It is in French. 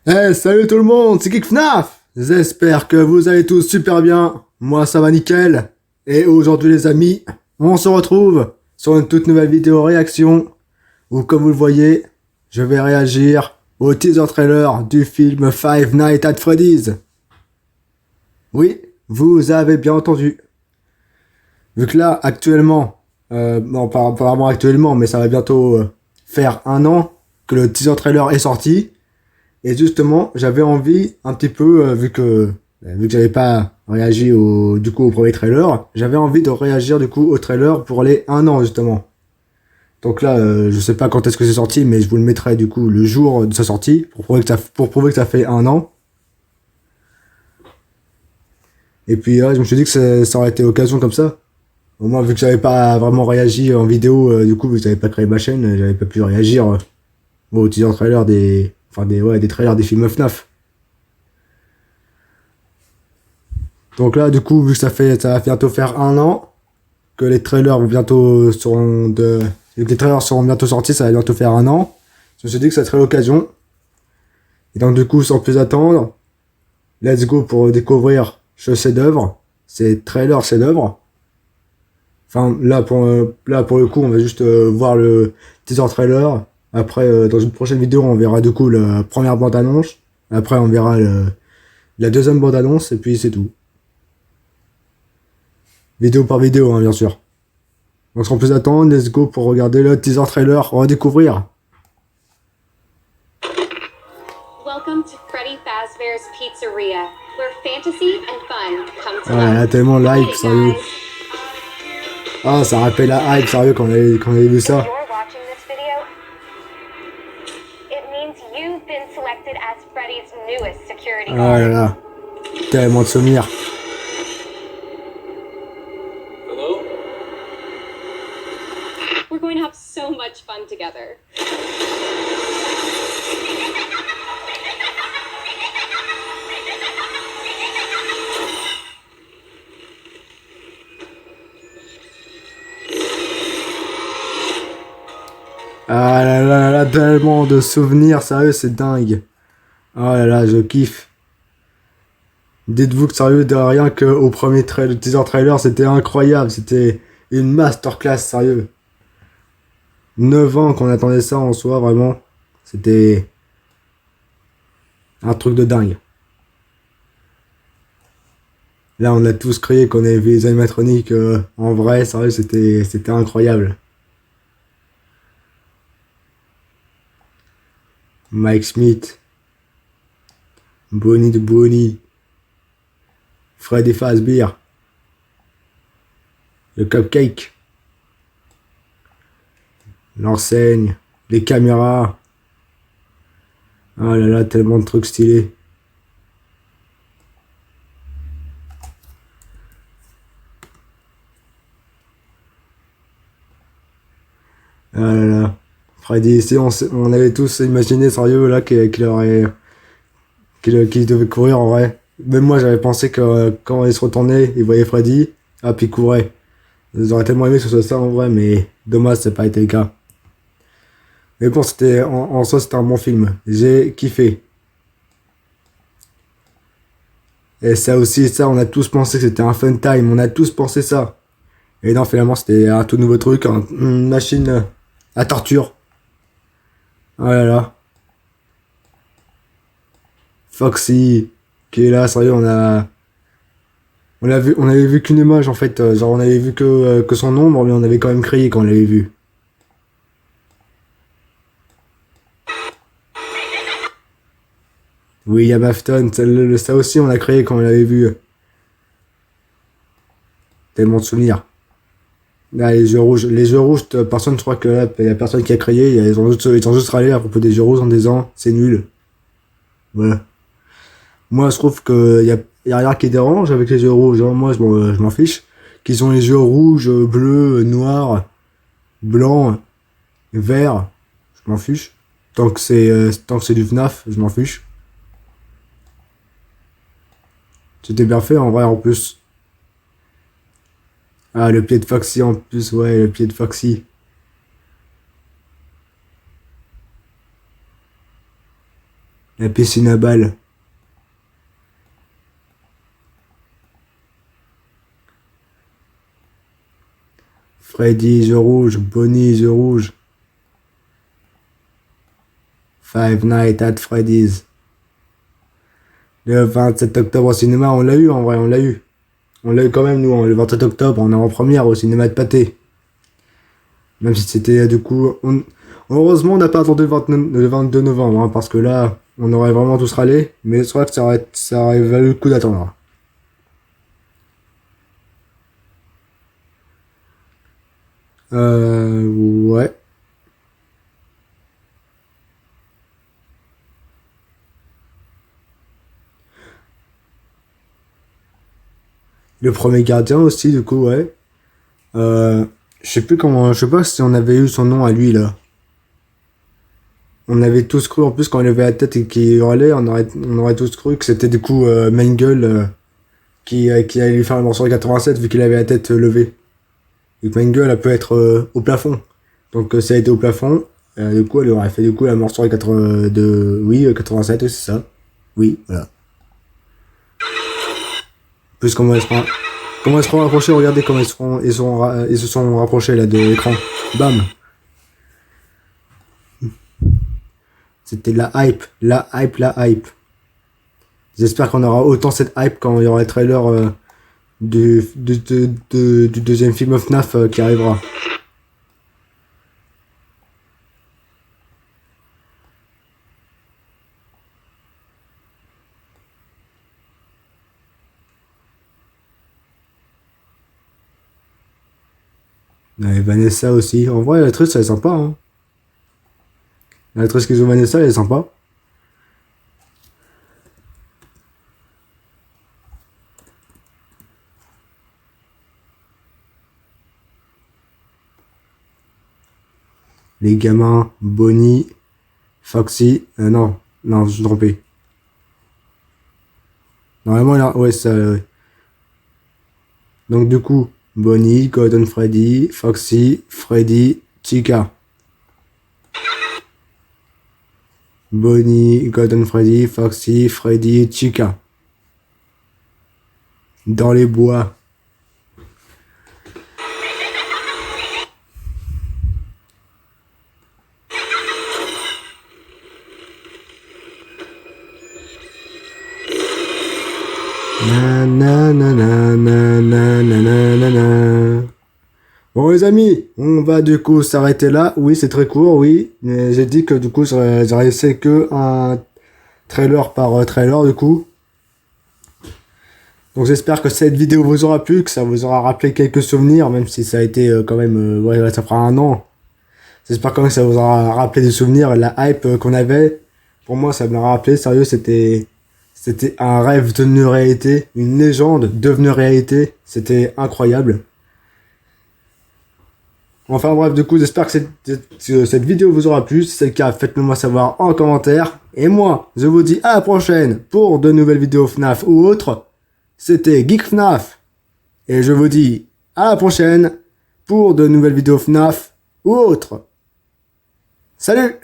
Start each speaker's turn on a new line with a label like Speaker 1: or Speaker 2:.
Speaker 1: Salut tout le monde, c'est KickFNAF. J'espère que vous allez tous super bien. Moi ça va nickel. Et aujourd'hui les amis, on se retrouve sur une toute nouvelle vidéo réaction où comme vous le voyez, je vais réagir au teaser trailer du film Five Nights at Freddy's. Oui, vous avez bien entendu. Vu que là actuellement, non pas vraiment actuellement, mais ça va bientôt faire un an que le teaser trailer est sorti. Et justement, j'avais envie un petit peu, vu que j'avais pas réagi au premier trailer, j'avais envie de réagir du coup au trailer pour les un an justement. Donc là, je sais pas quand est-ce que c'est sorti, mais je vous le mettrai du coup le jour de sa sortie pour prouver que ça fait un an. Et puis je me suis dit que ça aurait été l'occasion comme ça. Au moins, vu que j'avais pas vraiment réagi en vidéo, du coup, vu que j'avais pas créé ma chaîne, j'avais pas pu réagir au teaser trailer des trailers des films FNAF. Donc là, du coup, vu que ça va bientôt faire un an, que les trailers les trailers seront bientôt sortis, ça va bientôt faire un an. Je me suis dit que ça serait l'occasion. Et donc, du coup, sans plus attendre, let's go pour découvrir ce chef-d'œuvre. C'est trailer chef-d'œuvre. Enfin, là, pour le coup, on va juste voir le teaser trailer. Après, dans une prochaine vidéo, on verra du coup la première bande-annonce. Après, on verra la deuxième bande-annonce, et puis c'est tout. Vidéo par vidéo, hein, bien sûr. Donc sans plus attendre, let's go pour regarder le teaser trailer. On va découvrir.
Speaker 2: Welcome to Freddy Fazbear's Pizzeria, where fantasy and fun come to
Speaker 1: Ah,
Speaker 2: life.
Speaker 1: là, tellement la hype, sérieux. Ah, ça rappelle la hype, sérieux, quand on avait vu ça.
Speaker 2: If you're watching this video, it means you've been selected as Freddy's newest security
Speaker 1: Ah
Speaker 2: guard.
Speaker 1: là là, tellement de souvenirs.
Speaker 3: Hello?
Speaker 2: We're going to have so much fun together.
Speaker 1: Ah là, tellement de souvenirs, sérieux, c'est dingue. Ah là là, je kiffe. Dites-vous que sérieux, de rien qu'au premier teaser trailer, c'était incroyable. C'était une masterclass, sérieux. 9 ans qu'on attendait ça en soi, vraiment. C'était un truc de dingue. Là, on a tous crié qu'on avait vu les animatroniques en vrai, sérieux, c'était incroyable. Mike Smith, Bonnie de Bonnie, Freddy Fazbear, le cupcake, l'enseigne, les caméras. Ah là là, tellement de trucs stylés. Ah là là. Freddy, on avait tous imaginé, sérieux, là, qu'il devait courir en vrai. Même moi, j'avais pensé que quand il se retournait, il voyait Freddy, ah, puis il courait. J'aurais tellement aimé que ce soit ça en vrai, mais dommage, ça n'a pas été le cas. Mais bon, en soi, c'était un bon film. J'ai kiffé. Et ça aussi, ça, on a tous pensé que c'était un fun time. On a tous pensé ça. Et non, finalement, c'était un tout nouveau truc, une machine à torture. Oh là là. Foxy, qui est là, sérieux, on avait vu qu'une image en fait, genre on avait vu que son ombre, mais on avait quand même crié quand on l'avait vu. William Afton, ça aussi on a crié quand on l'avait vu. Tellement de souvenirs. Là, les jeux rouges, personne, je crois que là, il y a personne qui a crié, ils ont juste râlé à propos des jeux rouges en disant c'est nul. Voilà. Moi, je trouve y a rien qui dérange avec les yeux rouges, hein. Moi, je m'en fiche. Qu'ils ont les yeux rouges, bleus, noirs, blancs, verts, je m'en fiche. Tant que c'est du FNAF, je m'en fiche. C'était bien fait en vrai en plus. Ah, le pied de Foxy en plus, ouais, le pied de Foxy. La piscine à balles. Freddy the Rouge, Bonnie the Rouge. Five Nights at Freddy's. Le 27 octobre au cinéma, on l'a eu en vrai, on l'a eu. On l'a eu quand même, nous, le 27 octobre, on est en première au cinéma de Pathé. Même si c'était du coup. Heureusement, on n'a pas attendu le 22 novembre, hein, parce que là, on aurait vraiment tous râlé. Mais c'est vrai que ça aurait valu le coup d'attendre. Ouais. Le premier gardien aussi, du coup, ouais. Je sais plus comment. Je sais pas si on avait eu son nom à lui, là. On avait tous cru, en plus, quand il avait la tête et qu'il hurlait, on aurait tous cru que c'était du coup Mengele qui allait lui faire le morceau 87 vu qu'il avait la tête levée. Et que Mengele, elle peut être au plafond. Donc ça a été au plafond. Du coup, elle aurait fait du coup la morceau 80 de. Oui, 87, oui, c'est ça. Oui, voilà. En plus, comment ils se sont rapprochés, regardez comment ils se sont rapprochés là de l'écran. Bam! C'était la hype, la hype, la hype. J'espère qu'on aura autant cette hype quand il y aura le trailer du deuxième film of FNAF qui arrivera. Et Vanessa aussi. En vrai, l'actrice, elle est sympa. Hein. L'actrice qui joue Vanessa, elle est sympa. Les gamins, Bonnie, Foxy. Non, non, je me suis trompé. Normalement, là, ouais, ça. Ouais. Donc, du coup, Bonnie, Gordon Freddy, Foxy, Freddy, Chica. Bonnie, Gordon Freddy, Foxy, Freddy, Chica. Dans les bois. Na na na na na na na na na. Bon les amis, on va du coup s'arrêter là. Oui, c'est très court, oui. Mais j'ai dit que du coup, j'aurais laissé que un trailer par trailer du coup. Donc j'espère que cette vidéo vous aura plu, que ça vous aura rappelé quelques souvenirs, même si ça a été quand même... ouais, ça fera un an. J'espère quand même que ça vous aura rappelé des souvenirs, la hype qu'on avait. Pour moi, ça me l'a rappelé, sérieux, c'était un rêve devenu réalité, une légende devenue réalité. C'était incroyable. Enfin bref, du coup, j'espère que cette vidéo vous aura plu. Si c'est le cas, faites-le moi savoir en commentaire. Et moi, je vous dis à la prochaine pour de nouvelles vidéos FNAF ou autres. C'était Geek FNAF. Et je vous dis à la prochaine pour de nouvelles vidéos FNAF ou autres. Salut!